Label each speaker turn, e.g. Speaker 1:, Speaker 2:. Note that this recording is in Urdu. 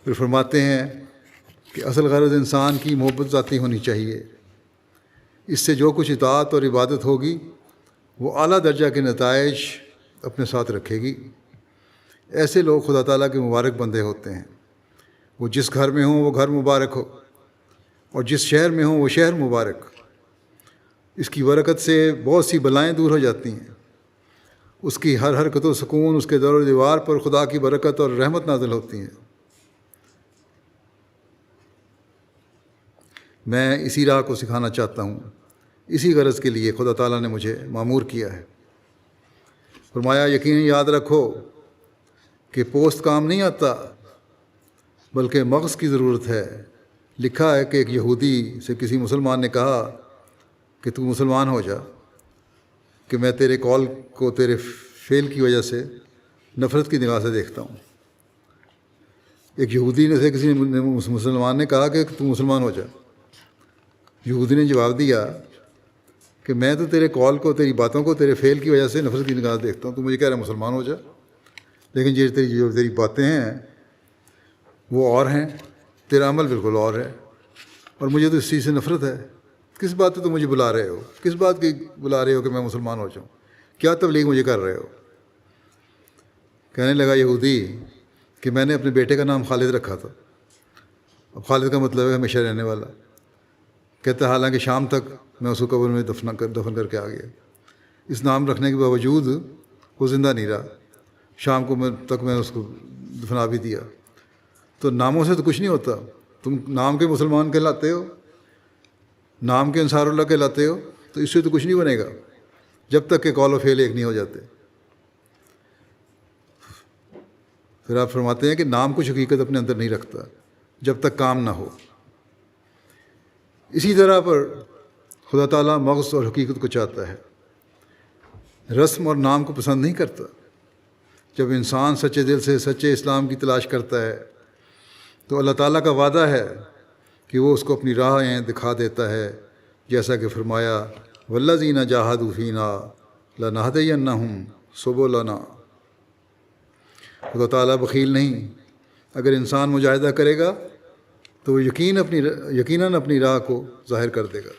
Speaker 1: پھر فرماتے ہیں کہ اصل غرض انسان کی محبت ذاتی ہونی چاہیے، اس سے جو کچھ اطاعت اور عبادت ہوگی وہ اعلیٰ درجہ کے نتائج اپنے ساتھ رکھے گی۔ ایسے لوگ خدا تعالیٰ کے مبارک بندے ہوتے ہیں، وہ جس گھر میں ہوں وہ گھر مبارک ہو، اور جس شہر میں ہوں وہ شہر مبارک۔ اس کی برکت سے بہت سی بلائیں دور ہو جاتی ہیں، اس کی ہر حرکت و سکون، اس کے دور و دیوار پر خدا کی برکت اور رحمت نازل ہوتی ہیں۔ میں اسی راہ کو سکھانا چاہتا ہوں، اسی غرض کے لیے خدا تعالیٰ نے مجھے مامور کیا ہے۔ فرمایا یقیناً یاد رکھو کہ پوسٹ کام نہیں آتا بلکہ مغز کی ضرورت ہے۔ لکھا ہے کہ ایک یہودی سے کسی مسلمان نے کہا کہ تو مسلمان ہو جا کہ میں تیرے کال کو تیرے فعل کی وجہ سے نفرت کی نگاہ سے دیکھتا ہوں۔ ایک یہودی نے سے کسی مسلمان نے کہا کہ تو مسلمان ہو جا۔ یہودی نے جواب دیا کہ میں تو تیرے کال کو، تیری باتوں کو تیرے فعل کی وجہ سے نفرت کی نگاہ سے دیکھتا ہوں، تو مجھے کہہ رہا ہے مسلمان ہو جا، لیکن جو تیری باتیں ہیں وہ اور ہیں، تیرا عمل بالکل اور ہے، اور مجھے تو اس چیز سے نفرت ہے۔ کس بات پہ تم مجھے بلا رہے ہو؟ کس بات کی بلا رہے ہو کہ میں مسلمان ہو جاؤں؟ کیا تبلیغ مجھے کر رہے ہو؟ کہنے لگا یہودی کہ میں نے اپنے بیٹے کا نام خالد رکھا تھا۔ اب خالد کا مطلب ہے ہمیشہ رہنے والا۔ کہتا حالانکہ شام تک میں اس کو قبر میں دفن کر کے آ گیا۔ اس نام رکھنے کے باوجود وہ زندہ نہیں رہا، شام کو تک میں اس کو دفنا بھی دیا۔ تو ناموں سے تو کچھ نہیں ہوتا، تم نام کے مسلمان کہلاتے ہو، نام کے انصار اللہ کہلاتے ہو، تو اس سے تو کچھ نہیں بنے گا جب تک کہ قول و فعل ایک نہیں ہو جاتے۔ پھر آپ فرماتے ہیں کہ نام کچھ حقیقت اپنے اندر نہیں رکھتا جب تک کام نہ ہو۔ اسی طرح پر خدا تعالیٰ مغز اور حقیقت کو چاہتا ہے، رسم اور نام کو پسند نہیں کرتا۔ جب انسان سچے دل سے سچے اسلام کی تلاش کرتا ہے تو اللہ تعالیٰ کا وعدہ ہے کہ وہ اس کو اپنی راہیں دکھا دیتا ہے، جیسا کہ فرمایا والذین جاہدوا فینا لنہدینہم سبلنا۔ خدا تعالیٰ بخیل نہیں، اگر انسان مجاہدہ کرے گا تو وہ یقیناً اپنی راہ کو ظاہر کر دے گا۔